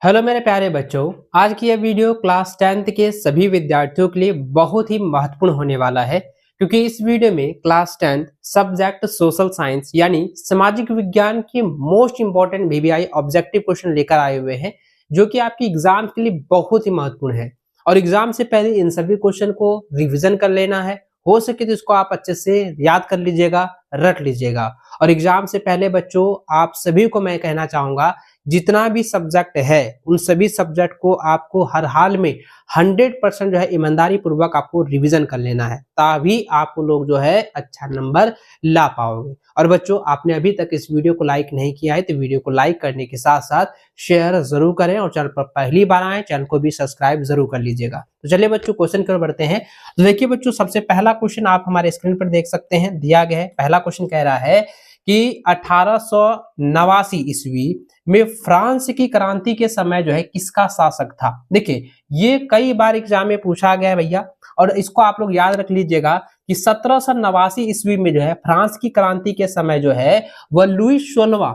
Hello मेरे प्यारे बच्चों। आज की यह वीडियो क्लास 10th के सभी विद्यार्थियों के लिए बहुत ही महत्वपूर्ण होने वाला है, क्योंकि इस वीडियो में class 10th subject social science यानी सामाजिक विज्ञान के most important VVI objective question लेकर आए हुए हैं, जो कि आपकी एग्जाम के लिए बहुत ही महत्वपूर्ण है। और एग्जाम से पहले इन सभी क्वेश्चन को रिविजन कर लेना है। हो सके तो इसको आप अच्छे से याद कर लीजिएगा, रट लीजिएगा। और एग्जाम से पहले बच्चों, आप सभी को मैं कहना चाहूंगा, जितना भी सब्जेक्ट है उन सभी सब्जेक्ट को आपको हर हाल में 100% जो है ईमानदारी पूर्वक आपको रिवीजन कर लेना है, तभी आप लोग जो है अच्छा नंबर ला पाओगे। और बच्चों, आपने अभी तक इस वीडियो को लाइक नहीं किया है तो वीडियो को लाइक करने के साथ साथ शेयर जरूर करें, और चैनल पर पहली बार आए चैनल को भी सब्सक्राइब जरूर कर लीजिएगा। तो चलिए बच्चों, क्वेश्चन की ओर बढ़ते हैं। तो देखिए बच्चों, सबसे पहला क्वेश्चन आप हमारे स्क्रीन पर देख सकते हैं, दिया गया है। पहला क्वेश्चन कह रहा है कि 1889 ईस्वी में फ्रांस की क्रांति के समय जो है किसका शासक था। देखिए, ये कई बार एग्जाम में पूछा गया है भैया, और इसको आप लोग याद रख लीजिएगा कि 1789 ईस्वी में जो है फ्रांस की क्रांति के समय जो है वह लुईस 16वां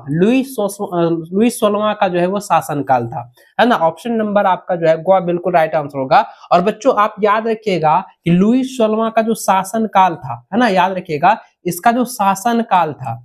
का जो है वो शासनकाल था, है ना। ऑप्शन नंबर आपका जो है गोवा बिल्कुल राइट आंसर होगा। और बच्चों, आप याद रखिएगा कि लुईस 16वां का जो शासनकाल था, है ना, याद रखिएगा इसका जो शासनकाल था,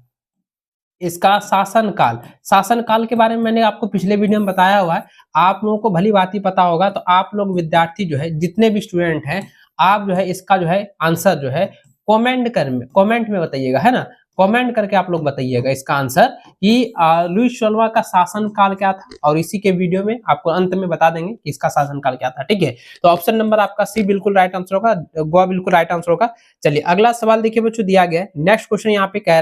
इसका शासनकाल के बारे में मैंने आपको पिछले वीडियो में बताया हुआ है। आप लोगों को भली बात ही पता होगा, तो आप लोग विद्यार्थी जो है, जितने भी स्टूडेंट हैं, आप जो है इसका जो है आंसर जो है कमेंट में बताइएगा, है ना। कमेंट करके आप लोग बताइएगा इसका आंसर कि लुईस 16वां का शासनकाल क्या था, और इसी के वीडियो में आपको अंत में बता देंगे कि इसका शासनकाल क्या था। ठीक है, तो ऑप्शन नंबर आपका सी बिल्कुल राइट आंसर होगा, गोवा बिल्कुल राइट आंसर होगा। चलिए अगला सवाल देखिए बच्चों, दिया गया है नेक्स्ट क्वेश्चन यहाँ पे कह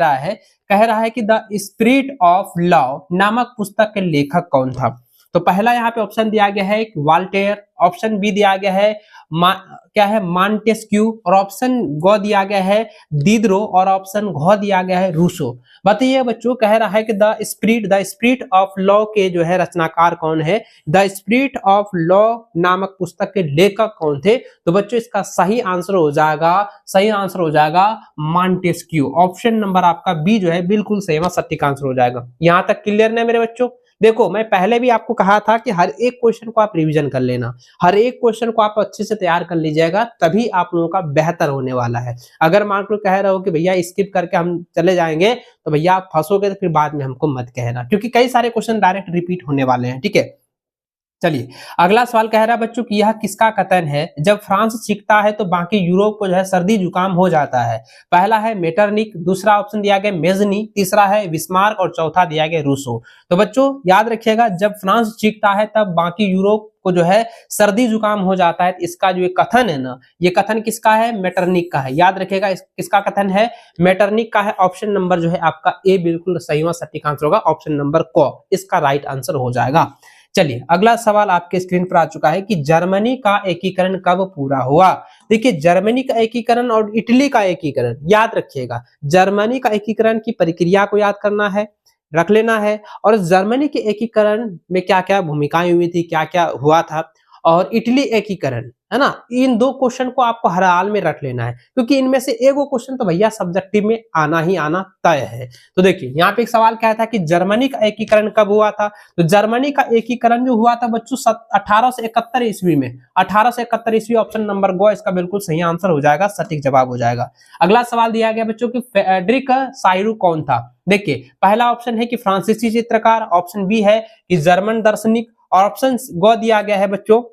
रहा है कि द स्पिरिट ऑफ लव नामक पुस्तक के लेखक कौन था। तो पहला यहाँ पे ऑप्शन दिया गया है वाल्टेयर, ऑप्शन बी दिया गया है क्या है मॉन्टेस्क्यू, और ऑप्शन गो दिया गया है दिदरो, और ऑप्शन घ दिया गया है रूसो। बताइए बच्चों, कह रहा है कि द स्पिरिट ऑफ लॉ के जो है रचनाकार कौन है, द स्पिरिट ऑफ लॉ नामक पुस्तक के लेखक कौन थे। तो बच्चों, इसका सही आंसर हो जाएगा मॉन्टेस्क्यू। ऑप्शन नंबर आपका बी जो है बिल्कुल सही सटीक आंसर हो जाएगा। यहां तक क्लियर है मेरे बच्चों। देखो, मैं पहले भी आपको कहा था कि हर एक क्वेश्चन को आप रिवीजन कर लेना, हर एक क्वेश्चन को आप अच्छे से तैयार कर लीजिएगा, तभी आप लोगों का बेहतर होने वाला है। अगर मान लो कह रहे हो कि भैया स्किप करके हम चले जाएंगे, तो भैया आप फंसोगे, तो फिर बाद में हमको मत कहना, क्योंकि कई सारे क्वेश्चन डायरेक्ट रिपीट होने वाले हैं। ठीक है, चलिए अगला सवाल कह रहा है बच्चों कि यह किसका कथन है, जब फ्रांस चीखता है तो बाकी यूरोप को जो है सर्दी जुकाम हो जाता है। पहला है मेटरनिक, दूसरा ऑप्शन दिया गया मेजनी, तीसरा है बिस्मार्क, और चौथा दिया गया रूसो। तो बच्चों याद रखिएगा, जब फ्रांस चीखता है तब बाकी यूरोप को जो है सर्दी जुकाम हो जाता है। इसका जो कथन है ना, ये कथन किसका है, मेटरनिक का है। याद रखिएगा किसका कथन है, मेटरनिक का है। ऑप्शन नंबर जो है आपका ए बिल्कुल सही व सटीक आंसर होगा, ऑप्शन नंबर क इसका राइट आंसर हो जाएगा। चलिए अगला सवाल आपके स्क्रीन पर आ चुका है कि जर्मनी का एकीकरण कब पूरा हुआ। देखिए, जर्मनी का एकीकरण और इटली का एकीकरण, याद रखिएगा जर्मनी का एकीकरण की प्रक्रिया को याद करना है, रख लेना है, और जर्मनी के एकीकरण में क्या क्या भूमिकाएं हुई थी, क्या क्या हुआ था, और इटली एकीकरण, है ना। इन दो क्वेश्चन को आपको हर हाल में रख लेना है, क्योंकि इनमें से एगो क्वेश्चन तो भैया सब्जेक्टिव में आना ही आना तय है। तो देखिए, यहाँ पे एक सवाल क्या था कि जर्मनी का एकीकरण कब हुआ था। तो जर्मनी का एकीकरण जो हुआ था बच्चों 1871 ईस्वी में, 1871 ईस्वी। ऑप्शन नंबर गो इसका बिल्कुल सही आंसर हो जाएगा, सटीक जवाब हो जाएगा। अगला सवाल दिया गया बच्चों की फ्रेडरिक साइरू कौन था। देखिए, पहला ऑप्शन है कि फ्रांसीसी चित्रकार, ऑप्शन बी है कि जर्मन दार्शनिक, और ऑप्शन गो दिया गया है बच्चों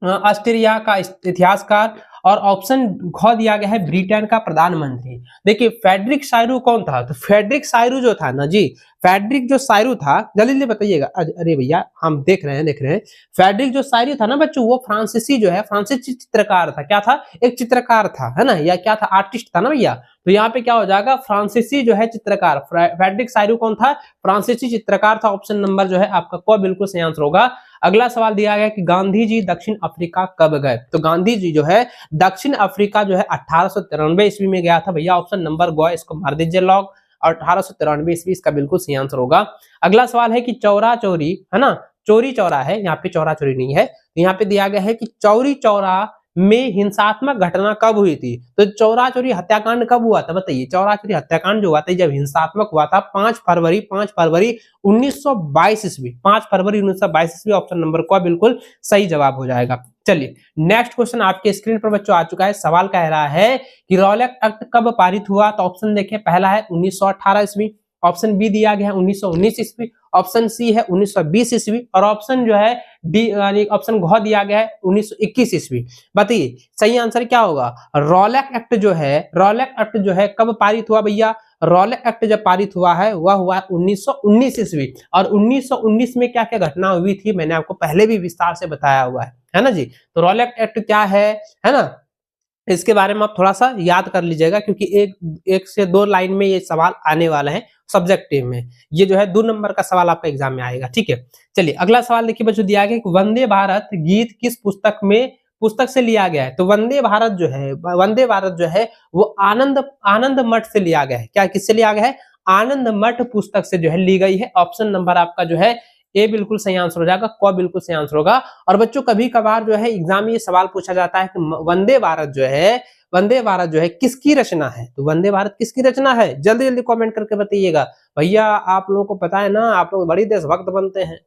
ऑस्ट्रिया का इतिहासकार, और ऑप्शन ख दिया गया है ब्रिटेन का प्रधानमंत्री। देखिए, फ्रेडरिक साइरू कौन था। तो फ्रेडरिक साइरू जो था ना जी, फ्रेडरिक जो साइरू था, जल्दी जल्दी बताइएगा। अरे भैया हम देख रहे हैं। फ्रेडरिक जो साइरू था ना बच्चों, वो फ्रांसीसी चित्रकार था। क्या था, एक चित्रकार था, है ना, या क्या था, आर्टिस्ट था ना भैया। तो यहाँ पे क्या हो जाएगा, फ्रांसीसी जो है चित्रकार। फ्रेडरिक साइरू कौन था, फ्रांसीसी चित्रकार था। ऑप्शन नंबर जो है आपका को बिल्कुल सही आंसर होगा। अगला सवाल दिया गया कि गांधी जी दक्षिण अफ्रीका कब गए। तो गांधी जी जो है दक्षिण अफ्रीका जो है 1893 ईस्वी में गया था भैया। ऑप्शन नंबर गो इसको मार दीजिए लॉक, और 1893 ईस्वी इसका बिल्कुल सही आंसर होगा। अगला सवाल है कि चौरा चौरी, है ना, चोरी चौरा है, यहाँ पे चौरा चोरी नहीं है। तो यहाँ पे दिया गया है कि चौरी चौरा में हिंसात्मक घटना कब हुई थी? तो चौरा चोरी हत्याकांड कब हुआ था बताइए? चौरा चोरी हत्याकांड जो हुआ था जब हिंसात्मक हुआ था 5 फरवरी 1922 ईस्वी, 5 फरवरी 1922 ईस्वी। ऑप्शन नंबर को बिल्कुल सही जवाब हो जाएगा। चलिए नेक्स्ट क्वेश्चन आपके स्क्रीन पर बच्चों आ चुका है। सवाल कह रहा है कि रॉलेट एक्ट कब पारित हुआ? तो ऑप्शन देखें, पहला है 1918 ईस्वी, ऑप्शन बी दिया गया है 1919 ईस्वी, ऑप्शन सी है 1920 ईस्वी और ऑप्शन जो है डी यानी ऑप्शन घ दिया गया है 1921 ईस्वी। बताइए सही आंसर क्या होगा? रॉलेट एक्ट जो है, रॉलेट एक्ट जो है कब पारित हुआ भैया? रॉलेट एक्ट जब पारित हुआ है वह हुआ 1919 ईस्वी। और 1919 में क्या क्या घटना हुई थी मैंने आपको पहले भी विस्तार से बताया हुआ है ना जी। तो रॉलेट एक्ट क्या है ना, इसके बारे में आप थोड़ा सा याद कर लीजिएगा क्योंकि एक से दो लाइन में ये सवाल आने वाला है सब्जेक्टिव में। ये जो है 2 नंबर का सवाल आपका एग्जाम में आएगा। ठीक है, चलिए अगला सवाल देखिए बच्चों, दिया गया कि वंदे भारत गीत किस पुस्तक से लिया गया है? तो वंदे भारत जो है वो आनंद मठ से लिया गया है। क्या किससे लिया गया है? आनंद मठ पुस्तक से जो है ली गई है। ऑप्शन नंबर आपका जो है ए बिल्कुल सही आंसर हो जाएगा, क बिल्कुल सही आंसर होगा। और बच्चों कभी कभार जो है एग्जाम में ये सवाल पूछा जाता है कि वंदे भारत जो है किसकी रचना है? तो वंदे भारत किसकी रचना है? जल्दी जल्दी कमेंट करके बताइएगा। भैया आप लोगों को पता है ना, आप लोग बड़ी देशभक्त बनते हैं,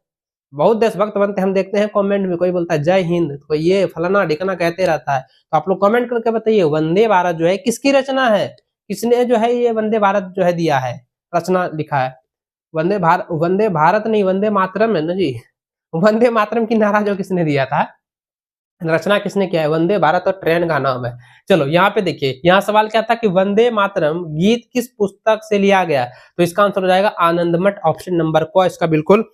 बहुत देशभक्त बनते हैं। हम देखते हैं कमेंट में कोई बोलता है जय हिंद, कोई ये फलाना ढिकना कहते रहता है। तो आप लोग कमेंट करके बताइए वंदे भारत जो है किसकी रचना है? किसने जो है ये वंदे भारत जो है दिया है, रचना लिखा है? वंदे भारत नहीं, वंदे मातरम है ना जी। वंदे मातरम की नारा जो किसने दिया था, रचना किसने किया है? वंदे भारत और ट्रेन का नाम है। चलो यहाँ पे देखिए, यहाँ सवाल क्या था कि वंदे मातरम गीत किस पुस्तक से लिया गया? तो इसका आंसर हो जाएगा आनंदमठ। ऑप्शन नंबर को इसका बिल्कुल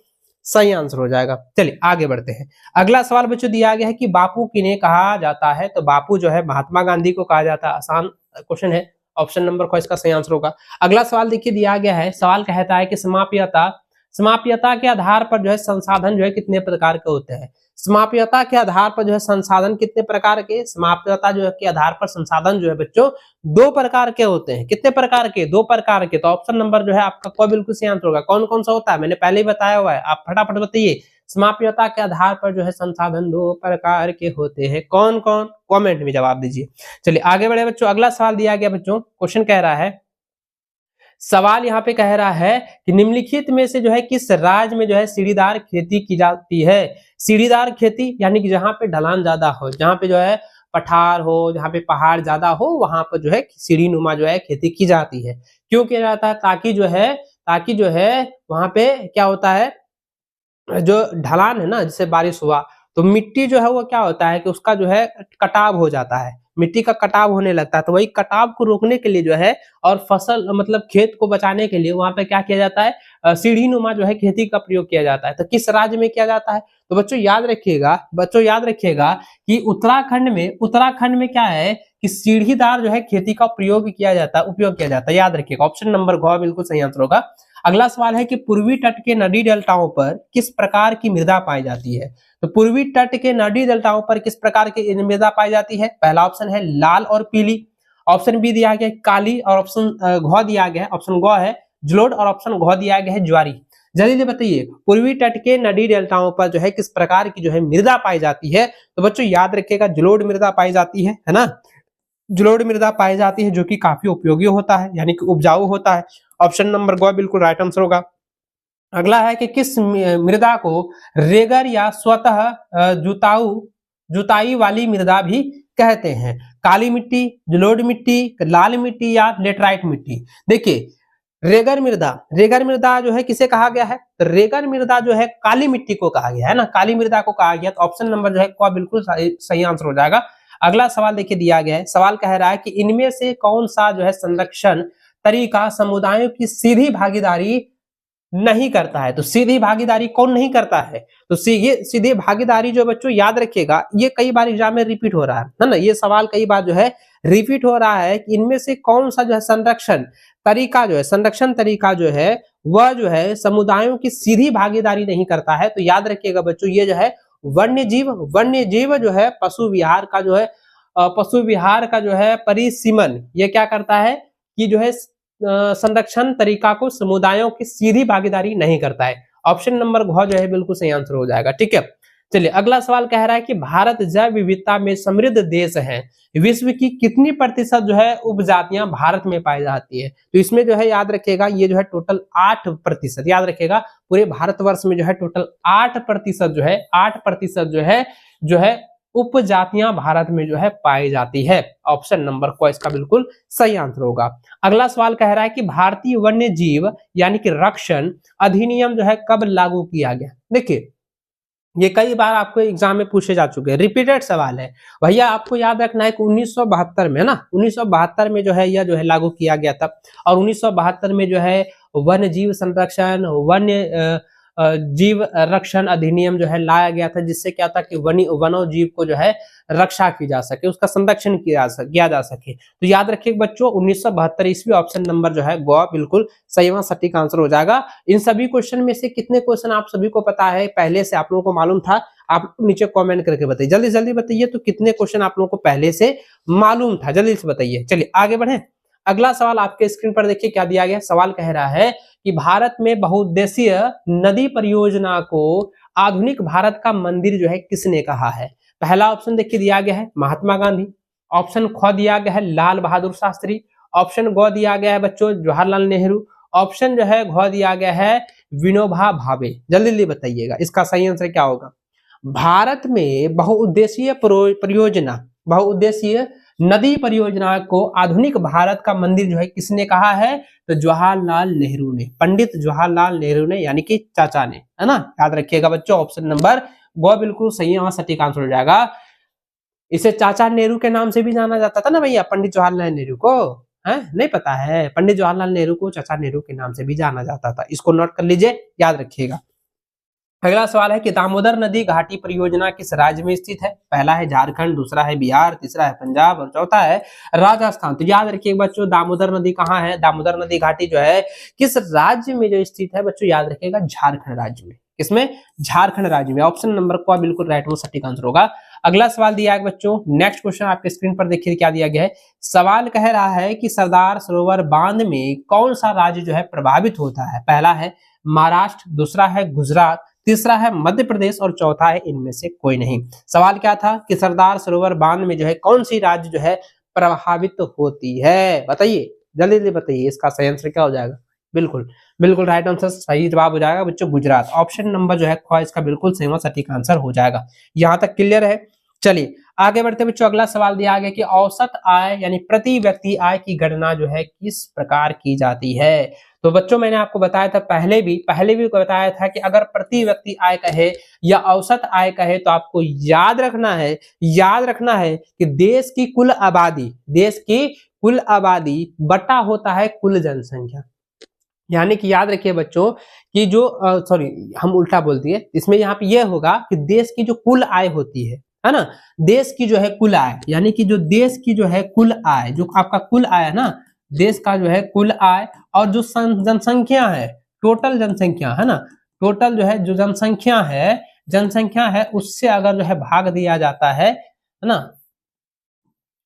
सही आंसर हो जाएगा। चलिए आगे बढ़ते हैं। अगला सवाल बच्चों दिया गया है कि बापू किन्हें कहा जाता है? तो बापू जो है महात्मा गांधी को कहा जाता है। आसान क्वेश्चन है, ऑप्शन नंबर को इसका सही आंसर होगा। अगला सवाल देखिए दिया गया है, सवाल कहता है कि समाप्यता के आधार पर जो है संसाधन जो है कितने प्रकार के होते हैं? समाप्यता के आधार पर जो है संसाधन कितने प्रकार के? समाप्यता जो है के आधार पर संसाधन जो है बच्चों 2 प्रकार के होते हैं। कितने प्रकार के? 2 प्रकार के। तो ऑप्शन नंबर जो है आपका कोई बिल्कुल सही आंसर होगा। कौन कौन सा होता है मैंने पहले ही बताया हुआ है, आप फटाफट बताइए। समाप्यता के आधार पर जो है संसाधन 2 प्रकार के होते हैं। कौन कौन? कमेंट में जवाब दीजिए। चलिए आगे बढ़े बच्चों। अगला सवाल दिया गया बच्चों, क्वेश्चन कह रहा है, सवाल यहाँ पे कह रहा है कि निम्नलिखित में से जो है किस राज्य में जो है सीढ़ीदार खेती की जाती है? सीढ़ीदार खेती यानी कि जहां पे ढलान ज्यादा हो, जहां पे जो है पठार हो, जहां पे पहाड़ ज्यादा हो, वहां पर जो है सीढ़ी नुमा जो है खेती की जाती है। क्यों किया जाता है? ताकि जो है वहां पे क्या होता है, जो ढलान है ना, जैसे बारिश हुआ तो मिट्टी जो है वो क्या होता है कि उसका जो है कटाव हो जाता है, मिट्टी का कटाव होने लगता है। तो वही कटाव को रोकने के लिए जो है और फसल मतलब खेत को बचाने के लिए वहां पे क्या किया जाता है, सीढ़ी नुमा जो है खेती का प्रयोग किया जाता है। तो किस राज्य में किया जाता है? तो बच्चों याद रखिएगा कि उत्तराखंड में क्या है कि सीढ़ीदार जो है खेती का उपयोग किया जाता है। याद रखिएगा, ऑप्शन नंबर घ बिल्कुल सही आंसर होगा। अगला सवाल है कि पूर्वी तट के नदी डेल्टाओं पर किस प्रकार की मृदा पाई जाती है? तो पूर्वी तट के नदी डेल्टाओं पर किस प्रकार की मृदा पाई जाती है? पहला ऑप्शन है लाल और पीली, ऑप्शन बी दिया गया है काली और ऑप्शन घ दिया गया है, ऑप्शन ग है जलोढ़ और ऑप्शन घ दिया गया है ज्वारी। जल्दी बताइए पूर्वी तट के नदी डेल्टाओं पर जो है किस प्रकार की जो है मृदा पाई जाती है? तो बच्चों याद रखिएगा जलोढ़ मृदा पाई जाती है ना, जलोढ़ मृदा पाई जाती है जो कि काफी उपयोगी होता है यानी कि उपजाऊ होता है। ऑप्शन नंबर ग बिल्कुल राइट आंसर होगा। अगला है कि किस मृदा को रेगर या स्वतः जुताई वाली मृदा भी कहते हैं? काली मिट्टी, जलोढ़ मिट्टी, लाल मिट्टी या लेटराइट मिट्टी? देखिए रेगर मृदा जो है किसे कहा गया है? तो रेगर मृदा जो है काली मिट्टी को कहा गया है ना, काली मृदा को कहा गया। तो ऑप्शन नंबर जो है क बिल्कुल सही आंसर हो जाएगा। अगला सवाल देखिए दिया गया है, सवाल कह रहा है कि इनमें से कौन सा जो है संरक्षण तरीका समुदायों की सीधी भागीदारी नहीं करता है? तो सीधी भागीदारी कौन नहीं करता है? तो ये सीधी भागीदारी जो बच्चों याद रखिएगा, ये कई बार एग्जाम में रिपीट हो रहा है ना, ये सवाल कई बार जो है रिपीट हो रहा है कि इनमें से कौन सा जो है संरक्षण तरीका जो है वह जो है समुदायों की सीधी भागीदारी नहीं करता है। तो याद रखिएगा बच्चों ये जो है वन्य जीव जो है पशु विहार का जो है परिसीमन ये क्या करता है कि जो है संरक्षण तरीका को समुदायों की सीधी भागीदारी नहीं करता है। ऑप्शन नंबर घ जो है बिल्कुल सही आंसर हो जाएगा। ठीक है, चलिए अगला सवाल कह रहा है कि भारत जैव विविधता में समृद्ध देश है, विश्व की कितनी प्रतिशत जो है उपजातियां भारत में पाई जाती है? तो इसमें जो है याद रखिएगा ये जो है टोटल 8%, याद रखिएगा पूरे भारतवर्ष में जो है टोटल 8% जो है 8% जो है उपजातियां भारत में जो है पाई जाती है। ऑप्शन नंबर को इसका बिल्कुल सही आंसर होगा। अगला सवाल कह रहा है कि भारतीय वन्य जीव यानी कि रक्षण अधिनियम जो है कब लागू किया गया? देखिए ये कई बार आपको एग्जाम में पूछे जा चुके हैं, रिपीटेड सवाल है भैया, आपको याद रखना है कि 1972 में ना 1972 में जो है यह जो है लागू किया गया था। और 1972 में जो है वन्य जीव संरक्षण वन्य जीव रक्षण अधिनियम जो है लाया गया था, जिससे क्या था कि वनो जीव को जो है रक्षा की जा सके, उसका संरक्षण किया जा सके। तो याद रखिए बच्चों 1972 ईस्वी, ऑप्शन नंबर जो है गोवा बिल्कुल सही व सटीक आंसर हो जाएगा। इन सभी क्वेश्चन में से कितने क्वेश्चन आप सभी को पता है, पहले से आप लोगों को मालूम था? आप नीचे कमेंट करके बताइए, जल्दी जल्दी बताइए। तो कितने क्वेश्चन आप लोगों को पहले से मालूम था, जल्दी से बताइए। चलिए आगे बढ़े। अगला सवाल आपके स्क्रीन पर देखिए क्या दिया गया। सवाल कह रहा है कि भारत में बहुउद्देशीय नदी परियोजना को आधुनिक भारत का मंदिर जो है किसने कहा है? पहला ऑप्शन देखिए दिया गया है महात्मा गांधी, ऑप्शन ख दिया गया है लाल बहादुर शास्त्री, ऑप्शन ग दिया गया है बच्चों जवाहरलाल नेहरू, ऑप्शन जो है घ दिया गया है विनोबा भावे। जल्दी जल्दी बताइएगा इसका सही आंसर क्या होगा। भारत में बहुउद्देशीय नदी परियोजना को आधुनिक भारत का मंदिर जो है किसने कहा है? तो जवाहरलाल नेहरू ने, पंडित जवाहरलाल नेहरू ने, यानी कि चाचा ने, है ना। याद रखिएगा बच्चों ऑप्शन नंबर वो बिल्कुल सही है, सटीक आंसर हो जाएगा। इसे चाचा नेहरू के नाम से भी जाना जाता था ना भैया, पंडित जवाहरलाल नेहरू को, है नहीं पता है? पंडित जवाहरलाल नेहरू को चाचा नेहरू के नाम से भी जाना जाता था, इसको नोट कर लीजिए, याद रखिएगा। अगला सवाल है कि दामोदर नदी घाटी परियोजना किस राज्य में स्थित है? पहला है झारखंड, दूसरा है बिहार, तीसरा है पंजाब और चौथा है राजस्थान। तो याद रखिए बच्चों दामोदर नदी कहाँ है? दामोदर नदी घाटी जो है किस राज्य में जो स्थित है बच्चों? याद रखिएगा झारखंड राज्य में। किसमें? झारखंड राज्य में। ऑप्शन नंबर को बिल्कुल राइट में सटीक आंसर होगा। अगला सवाल दिया है बच्चों, नेक्स्ट क्वेश्चन आपके स्क्रीन पर देखिए क्या दिया गया है। सवाल कह रहा है कि सरदार सरोवर बांध में कौन सा राज्य जो है प्रभावित होता है? पहला है महाराष्ट्र, दूसरा है गुजरात, तीसरा है मध्य प्रदेश और चौथा है इनमें से कोई नहीं। सवाल क्या था कि सरदार सरोवर बांध में जो है कौन सी राज्य जो है प्रभावित होती है? बताइए जल्दी जल्दी बताइए, इसका सही आंसर क्या हो जाएगा? बिल्कुल बिल्कुल राइट आंसर, सही जवाब हो जाएगा बच्चों गुजरात। ऑप्शन नंबर जो है ख इसका बिल्कुल सही सटीक आंसर हो जाएगा। यहां तक क्लियर है। चलिए आगे बढ़ते बच्चों, अगला सवाल दिया गया कि औसत आय यानी प्रति व्यक्ति आय की गणना जो है किस प्रकार की जाती है? तो बच्चों मैंने आपको बताया था पहले भी बताया था कि अगर प्रति व्यक्ति आय कहे या औसत आय कहे तो आपको याद रखना है कि देश की कुल आबादी बटा होता है कुल जनसंख्या। यानी कि याद रखिए बच्चों कि जो हम उल्टा बोल दिए, इसमें यहाँ पे यह होगा कि देश की जो कुल आय होती है ना, देश की जो है कुल आय, यानी कि जो देश की जो है कुल आय, जो आपका कुल आय है ना, देश का जो है कुल आय और जो जनसंख्या है, टोटल जनसंख्या है ना, टोटल जो है जो जनसंख्या है उससे अगर जो है भाग दिया जाता है ना,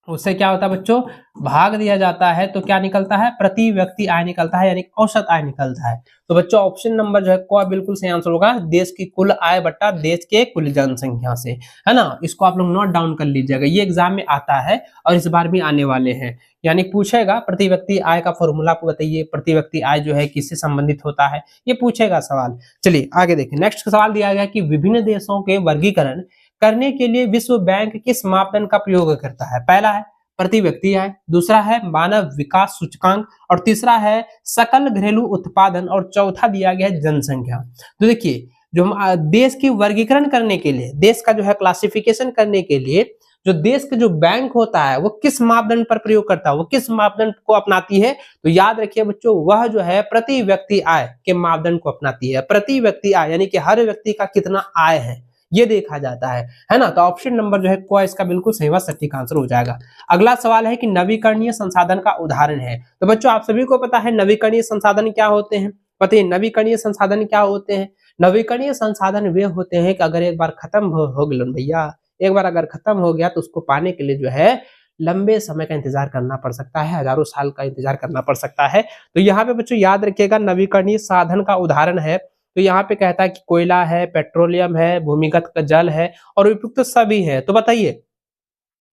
उससे क्या होता है बच्चों? भाग दिया जाता है तो क्या निकलता है? प्रति व्यक्ति आय निकलता है, यानी औसत आय निकलता है। तो बच्चों ऑप्शन नंबर जो है को बिल्कुल सही आंसर होगा, देश की कुल आय बट्टा देश के कुल जनसंख्या से, है ना। इसको आप लोग नोट डाउन कर लीजिएगा, ये एग्जाम में आता है और इस बार भी आने वाले हैं। यानी पूछेगा प्रति व्यक्ति आय का फॉर्मूला बताइए, प्रति व्यक्ति आय जो है किससे संबंधित होता है, ये पूछेगा सवाल। चलिए आगे देखिए, नेक्स्ट सवाल दिया गया कि विभिन्न देशों के वर्गीकरण करने के लिए विश्व बैंक किस मापदंड का प्रयोग करता है? पहला है प्रति व्यक्ति आय, दूसरा है मानव विकास सूचकांक और तीसरा है सकल घरेलू उत्पादन और चौथा दिया गया है जनसंख्या। तो देखिए जो देश की वर्गीकरण करने के लिए, देश का जो है क्लासिफिकेशन करने के लिए जो देश का जो बैंक होता है वो किस मापदंड पर प्रयोग करता है, वो किस मापदंड को अपनाती है? तो याद रखिए बच्चों वह जो है प्रति व्यक्ति आय के मापदंड को अपनाती है। प्रति व्यक्ति आय यानी कि हर व्यक्ति का कितना आय है ये देखा जाता है ना। तो ऑप्शन नंबर जो है को इसका बिल्कुल सही व सटीक आंसर हो जाएगा। अगला सवाल है कि नवीकरणीय संसाधन का उदाहरण है। तो बच्चों आप सभी को पता है नवीकरणीय संसाधन क्या होते हैं? पता है नवीकरणीय संसाधन क्या होते हैं? नवीकरणीय संसाधन वे होते हैं कि अगर एक बार खत्म हो गया भैया, एक बार अगर खत्म हो गया तो उसको पाने के लिए जो है लंबे समय का इंतजार करना पड़ सकता है, हजारों साल का इंतजार करना पड़ सकता है। तो यहाँ पे बच्चों याद रखिएगा नवीकरणीय साधन का उदाहरण है तो यहाँ पे कहता है कि कोयला है, पेट्रोलियम है, भूमिगत जल है और उपयुक्त सभी है। तो बताइए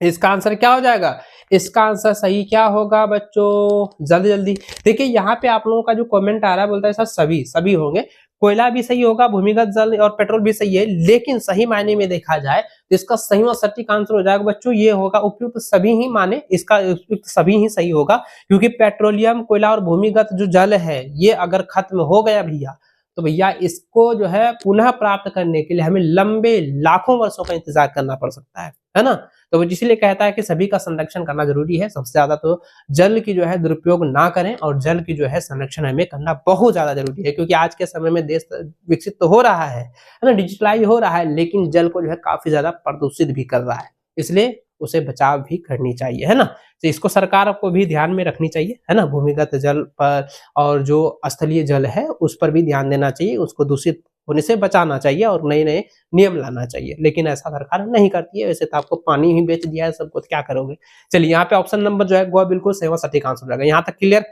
इसका आंसर क्या हो जाएगा? इसका आंसर सही क्या होगा बच्चों? जल्दी जल्दी देखिए, यहाँ पे आप लोगों का जो कमेंट आ रहा है बोलता है सर सभी होंगे। कोयला भी सही होगा, भूमिगत जल और पेट्रोल भी सही है, लेकिन सही मायने में देखा जाए तो इसका सही और सटीक आंसर हो जाएगा बच्चों ये होगा उपयुक्त सभी ही, माने इसका उपयुक्त सभी ही सही होगा, क्योंकि पेट्रोलियम, कोयला और भूमिगत जो जल है ये अगर खत्म हो गया भैया, तो भैया इसको जो है पुनः प्राप्त करने के लिए हमें लंबे लाखों वर्षों का इंतजार करना पड़ सकता है ना। तो वो इसलिए कहता है कि सभी का संरक्षण करना जरूरी है। सबसे ज्यादा तो जल की जो है दुरुपयोग ना करें और जल की जो है संरक्षण हमें करना बहुत ज्यादा जरूरी है, क्योंकि आज के समय में देश विकसित तो हो रहा है ना, डिजिटलाइज हो रहा है, लेकिन जल को जो है काफी ज्यादा प्रदूषित भी कर रहा है, इसलिए उसे बचाव भी करनी चाहिए, है ना। तो इसको सरकार को भी ध्यान में रखनी चाहिए, है ना। भूमिगत जल पर और जो स्थलीय जल है उस पर भी ध्यान देना चाहिए, उसको दूषित होने से बचाना चाहिए और नए नए नियम लाना चाहिए, लेकिन ऐसा सरकार नहीं करती है। वैसे तो आपको पानी ही बेच दिया है सबको, तो क्या करोगे। चलिए यहाँ पे ऑप्शन नंबर जो है वो बिल्कुल सही और सटीक आंसर हो जाएगा। यहाँ तक क्लियर।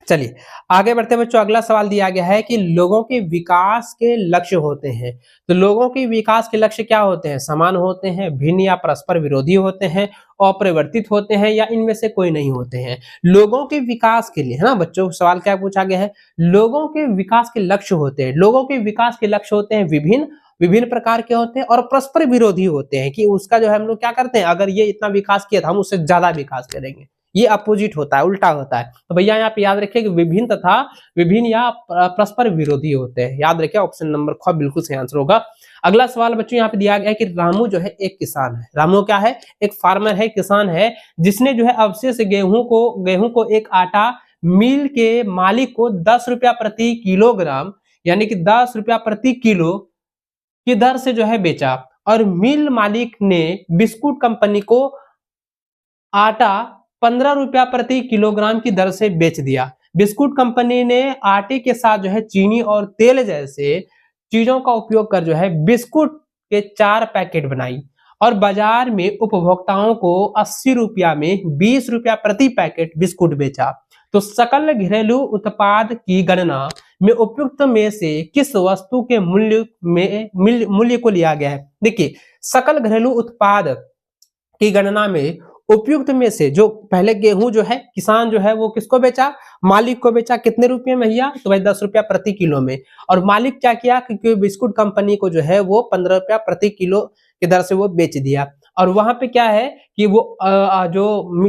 चलिए आगे बढ़ते हैं बच्चों, अगला सवाल दिया गया है कि लोगों के विकास के लक्ष्य होते हैं। तो लोगों के विकास के लक्ष्य क्या होते हैं? समान होते हैं, भिन्न या परस्पर विरोधी होते हैं, अपरिवर्तित होते हैं या इनमें से कोई नहीं होते हैं। लोगों के विकास के लिए, है ना बच्चों, सवाल क्या पूछा गया है? लोगों के विकास के लक्ष्य होते हैं। लोगों के विकास के लक्ष्य होते हैं विभिन्न विभिन्न प्रकार के होते हैं और परस्पर विरोधी होते हैं, कि उसका जो है हम लोग क्या करते हैं, अगर ये इतना विकास किया था हम उससे ज्यादा विकास करेंगे, ये अपोजिट होता है, उल्टा होता है। तो भैया यहाँ पे याद रखिए कि विभिन्न तथा विभिन्न या परस्पर विरोधी होते हैं। याद रखिए ऑप्शन नंबर ख बिल्कुल सही आंसर होगा। अगला सवाल बच्चों यहाँ पे दिया गया है कि रामू जो है एक किसान है। रामू क्या है? एक फार्मर है, किसान है, जिसने जो है अवशेष गेहूं को एक आटा मिल के मालिक को 10 रुपया प्रति किलोग्राम, यानी कि 10 रुपया प्रति किलो की दर से जो है बेचा, और मिल मालिक ने बिस्कुट कंपनी को आटा 15 रुपया प्रति किलोग्राम की दर से बेच दिया। बिस्कुट कंपनी ने आटे के साथ जो है चीनी और तेल जैसे चीजों का उपयोग कर जो है बिस्कुट के 4 पैकेट बनाई और बाजार में उपभोक्ताओं को 80 रुपया में 20 रुपया प्रति पैकेट बिस्कुट बेचा। तो सकल घरेलू उत्पाद की गणना में उपयुक्त में से किस वस्तु के मूल्य को लिया गया है? देखिए, सकल घरेलू उत्पाद की गणना में उपयुक्त में से जो पहले गेहूं जो है किसान जो है वो किसको बेचा? मालिक को बेचा। कितने रुपए में भैया? तो भाई 10 रुपया प्रति किलो में। और मालिक क्या किया? क्योंकि बिस्कुट कंपनी को जो है वो 15 रुपया प्रति किलो की दर से वो बेच दिया। और वहां पे क्या है कि वो जो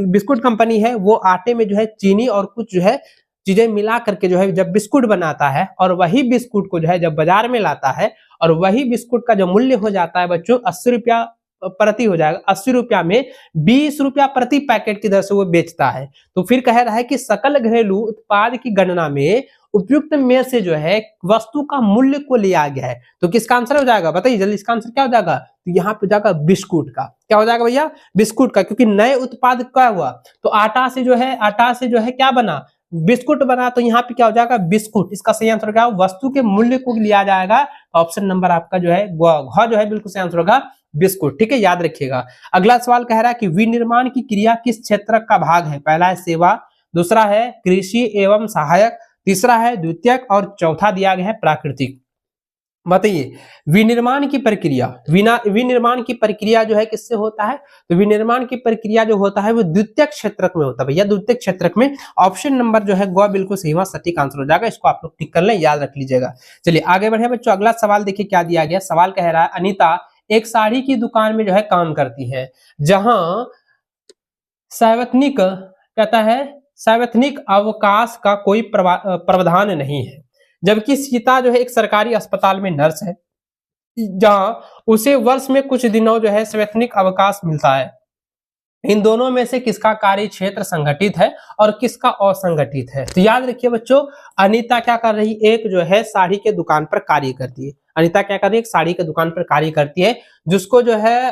बिस्कुट कंपनी है वो आटे में जो है चीनी और कुछ जो है चीजें मिला करके जो है जब बिस्कुट बनाता है, और वही बिस्कुट को जो है जब बाजार में लाता है, और वही बिस्कुट का जो मूल्य हो जाता है बच्चों 80 रुपया प्रति हो जाएगा, 80 रुपया में 20 रुपया प्रति पैकेट की दर से वो बेचता है। तो फिर कह रहा है कि सकल घरेलू उत्पाद की गणना में उपयुक्त में से जो है वस्तु का मूल्य को लिया गया है। तो किसका आंसर हो जाएगा बताइए जल्दी, इसका आंसर क्या हो जाएगा? तो यहाँ पे जाएगा बिस्कुट का। क्या हो जाएगा भैया? बिस्कुट का, क्योंकि नए उत्पाद क्या हुआ? तो आटा से जो है क्या बना? बिस्कुट बना। तो यहाँ पे क्या हो जाएगा? बिस्कुट। इसका सही आंसर क्या? वस्तु के मूल्य को लिया जाएगा। ऑप्शन नंबर आपका जो है घ जो है बिल्कुल सही आंसर होगा बिस्कुट। ठीक है, याद रखिएगा। अगला सवाल कह रहा है कि विनिर्माण की क्रिया किस क्षेत्र का भाग है? पहला है सेवा, दूसरा है कृषि एवं सहायक, तीसरा है द्वितीयक और चौथा दिया गया है प्राकृतिक। बताइए विनिर्माण की प्रक्रिया, विनिर्माण की प्रक्रिया जो है किससे होता है? तो विनिर्माण की प्रक्रिया जो होता है वो द्वितीयक क्षेत्रक में होता है भैया, द्वितीयक क्षेत्रक में। ऑप्शन नंबर जो है गो बिल्कुल सही सटीक आंसर हो जाएगा। इसको आप लोग टिक कर लें, याद रख लीजिएगा। चलिए आगे बढ़े बच्चों, अगला सवाल देखिए क्या दिया गया। सवाल कह रहा है अनीता एक साड़ी की दुकान में जो है काम करती है, जहां सार्वजनिक अवकाश का कोई प्रावधान नहीं है, जबकि सीता जो है एक सरकारी अस्पताल में नर्स है, जहां उसे वर्ष में कुछ दिनों जो है सार्वजनिक अवकाश मिलता है। इन दोनों में से किसका कार्य क्षेत्र संगठित है और किसका असंगठित है? तो याद रखिए बच्चों, अनीता क्या कर रही? एक जो है साड़ी के दुकान पर कार्य करती है। अनीता क्या कर रही है? एक साड़ी के दुकान पर कार्य करती है, जिसको जो है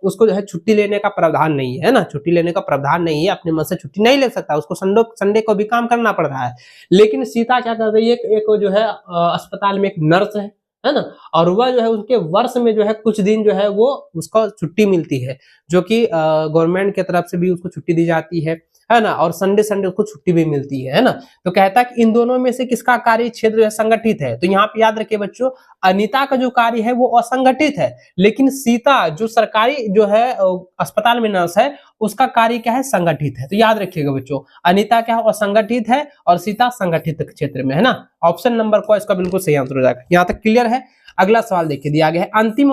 उसको जो है छुट्टी लेने का प्रावधान नहीं है ना, छुट्टी लेने का प्रावधान नहीं है, अपने मन से छुट्टी नहीं ले सकता, उसको संडे को भी काम करना पड़ रहा है। लेकिन सीता क्या कर रही है? एक जो है अस्पताल में एक नर्स है ना, और वह जो है उनके वर्ष में जो है कुछ दिन जो है वो उसको छुट्टी मिलती है, जो कि गवर्नमेंट की तरफ से भी उसको छुट्टी दी जाती है। है ना, और संडे संडे उसको छुट्टी भी मिलती है ना। तो कहता है कि इन दोनों में से किसका कार्य क्षेत्र जो है संगठित है। तो यहाँ पे याद रखिए बच्चों, अनीता का जो कार्य है वो असंगठित है, लेकिन सीता जो सरकारी जो है अस्पताल में नर्स है, उसका कार्य क्या है, संगठित है। तो याद रखिएगा बच्चों, अनीता क्या है, असंगठित है और सीता संगठित क्षेत्र में है ना। ऑप्शन नंबर को इसका बिल्कुल सही आंसर हो जाएगा। यहाँ तक क्लियर है। अगला सवाल देखिए दिया गया है, अंतिम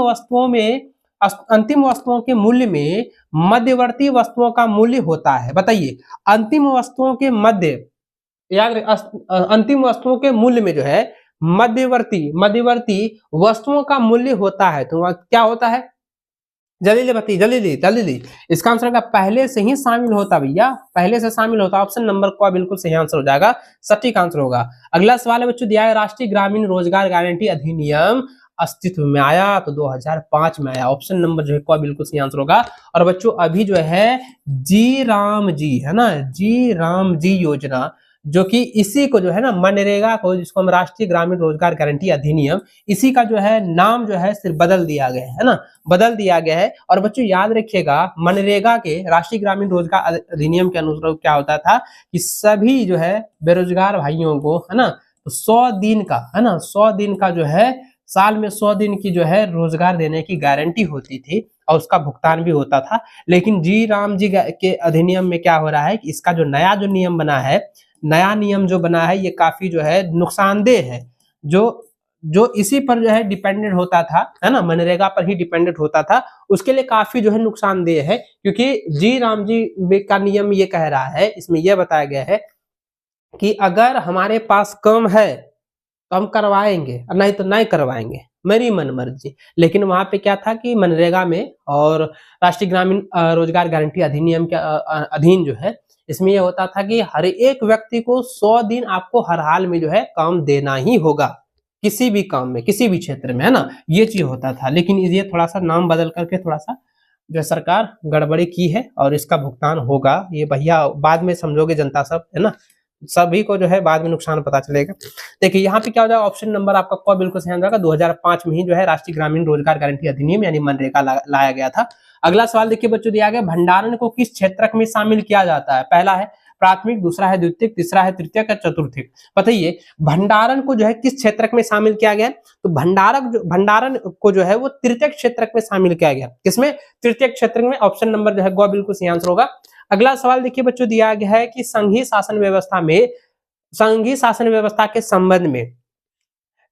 वस्तुओं के मूल्य में मध्यवर्ती वस्तुओं का मूल्य होता है। बताइए, अंतिम वस्तुओं के मध्य, अंतिम वस्तुओं के मूल्य में जो है मध्यवर्ती वस्तुओं का मूल्य होता है। तो क्या होता है, जल्दी बताइए, जल्दी। इसका आंसर का पहले से ही शामिल होता भैया, पहले से शामिल होता। ऑप्शन नंबर को बिल्कुल सही आंसर हो जाएगा, सटीक आंसर होगा। अगला सवाल है बच्चों दिया है, राष्ट्रीय ग्रामीण रोजगार गारंटी अधिनियम अस्तित्व में आया तो 2005 में आया। ऑप्शन नंबर जो है को बिल्कुल सही आंसर होगा। और बच्चों अभी जो है जी राम जी है ना, जी राम जी योजना, जो कि इसी को जो है ना मनरेगा को, जिसको हम राष्ट्रीय ग्रामीण रोजगार गारंटी अधिनियम, इसी का जो है नाम जो है सिर्फ बदल दिया गया है ना, बदल दिया गया है। और बच्चों याद रखिएगा, मनरेगा के राष्ट्रीय ग्रामीण रोजगार अधिनियम के अनुसार क्या होता था कि सभी जो है बेरोजगार भाइयों को है ना, तो 100 दिन का है ना, 100 दिन का जो है, साल में 100 दिन की जो है रोजगार देने की गारंटी होती थी और उसका भुगतान भी होता था। लेकिन जी राम जी के अधिनियम में क्या हो रहा है कि इसका जो नया जो नियम बना है, नया नियम जो बना है, ये काफी जो है नुकसानदेह है। जो इसी पर जो है डिपेंडेंट होता था है ना, मनरेगा पर ही डिपेंडेंट होता था, उसके लिए काफी जो है नुकसानदेह है। क्योंकि जी राम जी का नियम ये कह रहा है, इसमें यह बताया गया है कि अगर हमारे पास कम है तो हम करवाएंगे, नहीं तो नहीं करवाएंगे, मेरी मन मर्जी। लेकिन वहां पे क्या था कि मनरेगा में और राष्ट्रीय ग्रामीण रोजगार गारंटी अधिनियम के अधीन जो है, इसमें यह होता था कि हर एक व्यक्ति को 100 दिन आपको हर हाल में जो है काम देना ही होगा, किसी भी काम में, किसी भी क्षेत्र में, है ना, ये चीज होता था। लेकिन ये थोड़ा सा नाम बदल करके थोड़ा सा जो सरकार गड़बड़ी की है और इसका भुगतान होगा। ये भैया बाद में समझोगे जनता सब, है ना, सभी को जो है बाद में नुकसान पता चलेगा। देखिए यहाँ पे क्या हो जाएगा, ऑप्शन नंबर आपका को बिल्कुल सही जाएगा। 2005 में ही जो है राष्ट्रीय ग्रामीण रोजगार गारंटी अधिनियम यानी मनरेगा लाया गया था। अगला सवाल देखिए बच्चों दिया गया, भंडारण को किस क्षेत्रक में शामिल किया जाता है। पहला है प्राथमिक, दूसरा है द्वितीयक, तीसरा है तृतीयक या चतुर्थक। बताइए भंडारण को जो है किस क्षेत्रक में शामिल किया गया। तो भंडारण को जो है वो तृतीयक क्षेत्रक में शामिल किया गया। किसमें, तृतीयक क्षेत्र में। ऑप्शन नंबर जो है गो बिल्कुल सही आंसर होगा। अगला सवाल देखिए बच्चों दिया गया है कि संघीय शासन व्यवस्था के संबंध में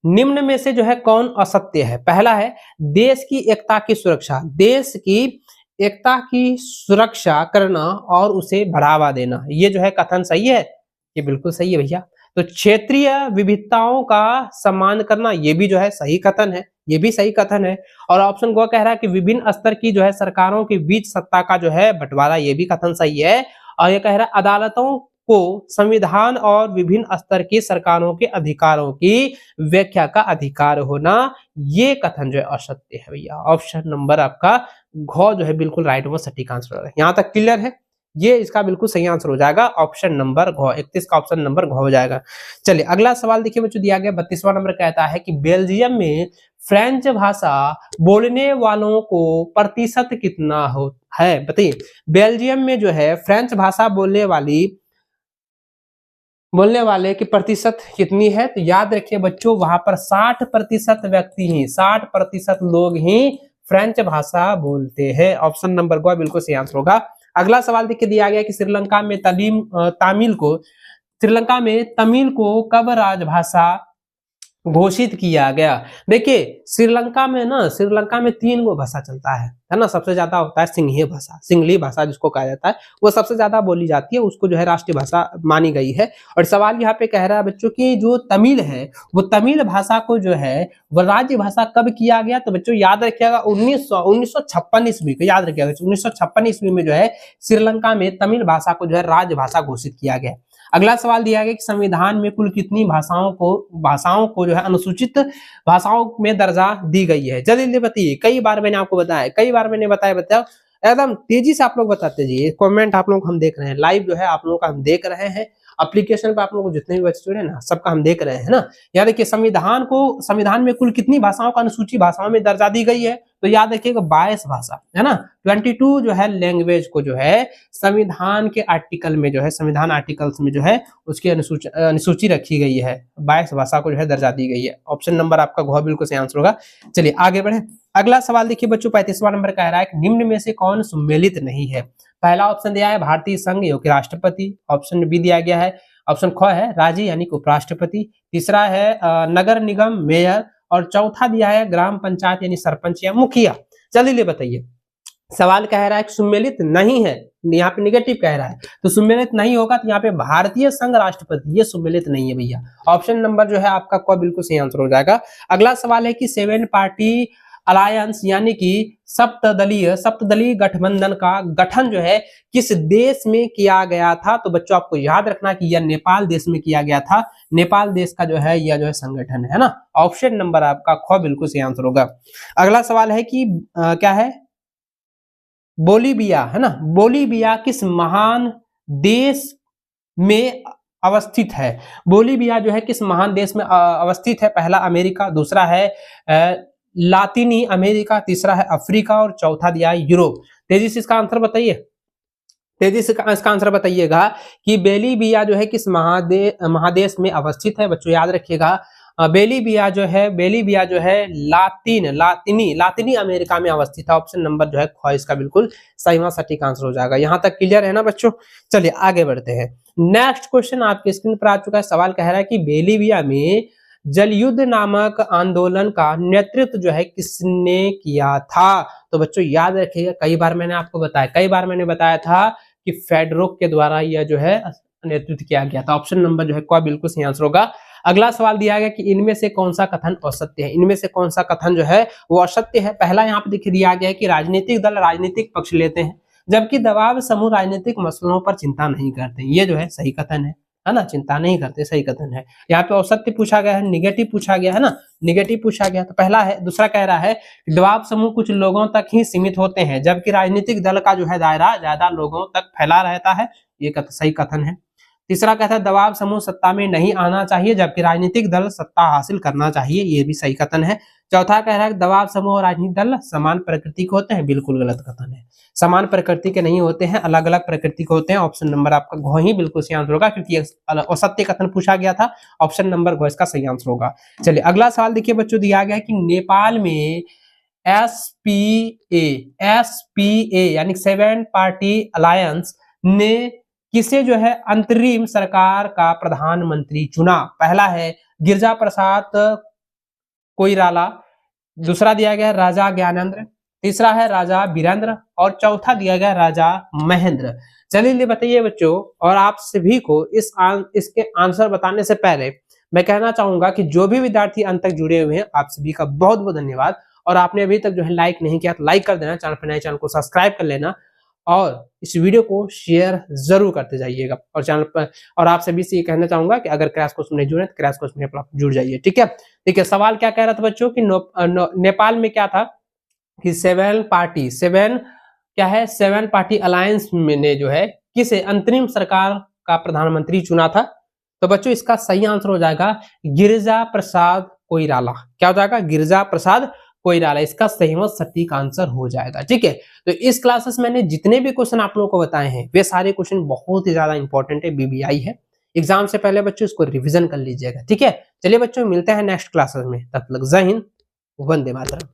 निम्न में से जो है कौन असत्य है। पहला है देश की एकता की सुरक्षा, देश की एकता की सुरक्षा करना और उसे बढ़ावा देना, ये जो है कथन सही है, ये बिल्कुल सही है भैया। तो क्षेत्रीय विविधताओं का सम्मान करना, ये भी जो है सही कथन है, ये भी सही कथन है। और ऑप्शन गो कह रहा है कि विभिन्न स्तर की जो है सरकारों के बीच सत्ता का जो है बंटवारा, ये भी कथन सही है। और ये कह रहा है अदालतों को संविधान और विभिन्न स्तर की सरकारों के अधिकारों की व्याख्या का अधिकार होना, ये कथन जो है असत्य है भैया। ऑप्शन नंबर आपका घ जो है बिल्कुल राइट वो सटीक आंसर है। यहाँ तक क्लियर है, ये इसका बिल्कुल सही आंसर हो जाएगा। ऑप्शन नंबर घ, 31 का ऑप्शन नंबर घ हो जाएगा। चलिए अगला सवाल देखिए बच्चों दिया गया 32वां नंबर कहता है कि बेल्जियम में फ्रेंच भाषा बोलने वालों को प्रतिशत कितना हो है। बताइए बेल्जियम में जो है फ्रेंच भाषा बोलने वाले की प्रतिशत कितनी है। तो याद रखिए बच्चों वहां पर 60% व्यक्ति ही, 60% लोग ही फ्रेंच भाषा बोलते हैं। ऑप्शन नंबर गो बिल्कुल सही आंसर होगा। अगला सवाल देखिए दिया गया कि श्रीलंका में तमिल को कब राजभाषा घोषित किया गया। देखिए श्रीलंका में 3 गो भाषा चलता है ना। सबसे ज्यादा होता है सिंहली भाषा जिसको कहा जाता है, वो सबसे ज्यादा बोली जाती है, उसको जो है राष्ट्रीय भाषा मानी गई है। और सवाल यहाँ पे कह रहा है बच्चों की जो तमिल है, वो तमिल भाषा को जो है वो राज्य भाषा कब किया गया। तो बच्चों याद रखिएगा 1956 ईस्वी को, याद रखिएगा 1956 ईस्वी में जो है श्रीलंका में तमिल भाषा को जो है राज्य भाषा घोषित किया गया। अगला सवाल दिया गया कि संविधान में कुल कितनी भाषाओं को जो है अनुसूचित भाषाओं में दर्जा दी गई है। जल्दी बताइए, कई बार मैंने आपको बताया, बताओ एकदम तेजी से आप लोग बताते जाइए। कमेंट आप लोग हम देख रहे हैं, लाइव जो है आप लोगों का हम देख रहे हैं एप्लीकेशन पे आप लोगों को जितने भी बच्चे जुड़े ना सबका हम देख रहे हैं ना। याद रखिए संविधान में कुल कितनी भाषाओं का अनुसूची भाषाओं में दर्जा दी गई है, तो याद रखिएगा 22 भाषा है ना। 22 जो है लैंग्वेज को जो है संविधान के आर्टिकल में जो है, संविधान आर्टिकल्स में जो है उसकी अनुसूची रखी गई है, 22 भाषा को जो है दर्जा दी गई है। ऑप्शन नंबर आपका घ बिल्कुल सही आंसर होगा। चलिए आगे बढ़े। अगला सवाल देखिए बच्चों 35वां नंबर कह रहा है कि निम्न में से कौन सम्मिलित नहीं है। पहला ऑप्शन दिया है भारतीय संघ योग्य राष्ट्रपति, ऑप्शन बी दिया गया है, ऑप्शन ख है राज्य यानी कि उपराष्ट्रपति, तीसरा है नगर निगम मेयर, और चौथा दिया है ग्राम पंचायत यानी सरपंच या मुखिया। चलिए बताइए, सवाल कह रहा है कि सम्मिलित नहीं है, यहाँ पे निगेटिव कह रहा है, तो सम्मिलित नहीं होगा तो यहाँ पे भारतीय संघ राष्ट्रपति ये सम्मिलित नहीं है भैया। ऑप्शन नंबर जो है आपका क बिल्कुल सही आंसर हो जाएगा। अगला सवाल है कि 7 पार्टी अलायंस यानी कि सप्तदलीय गठबंधन का गठन जो है किस देश में किया गया था। तो बच्चों आपको याद रखना कि यह नेपाल देश में किया गया था। नेपाल देश का जो है यह जो है संगठन है ना। ऑप्शन नंबर आपका ख बिल्कुल सही आंसर होगा। अगला सवाल है कि क्या है, बोलीविया है ना, बोलीविया किस महान देश में अवस्थित है। बोलीविया जो है किस महान देश में अवस्थित है। पहला अमेरिका, दूसरा है लातीनी अमेरिका, तीसरा है अफ्रीका और चौथा दिया है यूरोप। तेजी से इसका आंसर बताइए, तेजी से इसका आंसर बताइएगा कि बोलीविया जो है किस महादेश में अवस्थित है। बच्चों याद रखिएगा बोलीविया जो है लातीनी अमेरिका में अवस्थित है। ऑप्शन नंबर जो है ख इसका बिल्कुल सही व सटीक आंसर हो जाएगा। यहां तक क्लियर है ना बच्चों। चलिए आगे बढ़ते हैं। नेक्स्ट क्वेश्चन आपके स्क्रीन पर आ चुका है। सवाल कह रहा है कि बोलीविया में जल युद्ध नामक आंदोलन का नेतृत्व जो है किसने किया था। तो बच्चों याद रखिएगा, कई बार मैंने बताया था कि फेडरो के द्वारा यह जो है नेतृत्व किया गया था। ऑप्शन नंबर जो है क बिल्कुल सही आंसर होगा। अगला सवाल दिया गया कि इनमें से कौन सा कथन असत्य है। इनमें से कौन सा कथन जो है वो असत्य है। पहला यहाँ पे देखिए दिया गया है कि राजनीतिक दल राजनीतिक पक्ष लेते हैं जबकि दबाव समूह राजनीतिक मसलों पर चिंता नहीं करते। ये जो है सही कथन है ना, चिंता नहीं करते, सही कथन है। यहाँ पे असत्य पूछा गया है, निगेटिव पूछा गया है ना, निगेटिव पूछा गया तो पहला है। दूसरा कह रहा है दबाव समूह कुछ लोगों तक ही सीमित होते हैं जबकि राजनीतिक दल का जो है दायरा ज्यादा लोगों तक फैला रहता है। ये सही कथन है। तीसरा कहता है दबाव समूह सत्ता में नहीं आना चाहिए जबकि राजनीतिक दल सत्ता हासिल करना चाहिए। ये भी सही कथन है। चौथा कह रहा है दबाव समूह और राजनीतिक दल समान प्रकृति के होते हैं। बिल्कुल गलत कथन है, समान प्रकृति के नहीं होते हैं, अलग अलग प्रकृति के होते हैं। ऑप्शन नंबर आपका घ ही बिल्कुल सही आंसर होगा क्योंकि असत्य कथन पूछा गया था। ऑप्शन नंबर घ इसका सही आंसर होगा। चलिए अगला सवाल देखिए बच्चों, दिया गया है कि नेपाल में एसपीए यानी 7 पार्टी अलायंस ने किसे जो है अंतरिम सरकार का प्रधानमंत्री चुना। पहला है गिरिजा प्रसाद कोइराला, दूसरा दिया गया राजा ज्ञानेंद्र, तीसरा है राजा वीरेंद्र और चौथा दिया गया राजा महेंद्र। चलिए बताइए बच्चों, और आप सभी को इसके आंसर बताने से पहले मैं कहना चाहूंगा कि जो भी विद्यार्थी अंत तक जुड़े हुए हैं आप सभी का बहुत बहुत धन्यवाद। और आपने अभी तक जो है लाइक नहीं किया तो लाइक कर देना, चैनल पर नए चैनल को सब्सक्राइब कर लेना और इस वीडियो को शेयर जरूर करते जाइएगा। और चैनल पर और आप सभी से ये कहना चाहूंगा कि अगर क्रैश कोर्स में नहीं जुड़े तो क्रैश कोर्स में आप जुड़ जाइए। ठीक है, देखिए सवाल क्या कह रहा था बच्चों कि नेपाल में क्या था कि 7 पार्टी अलायंस ने जो है किसे अंतरिम सरकार का प्रधानमंत्री चुना था। तो बच्चों इसका सही आंसर हो जाएगा गिरिजा प्रसाद कोइराला। क्या हो जाएगा? गिरिजा प्रसाद कोइराला इसका सही व सटीक आंसर हो जाएगा। ठीक है, तो इस क्लासेस मैंने जितने भी क्वेश्चन आप लोगों को बताए हैं वे सारे क्वेश्चन बहुत ही ज्यादा इंपॉर्टेंट है, बीबीआई है। एग्जाम से पहले बच्चों इसको रिवीजन कर लीजिएगा। ठीक है, चलिए बच्चों मिलते हैं नेक्स्ट क्लासेस में, तब तक जय हिंद, वंदे मातरम।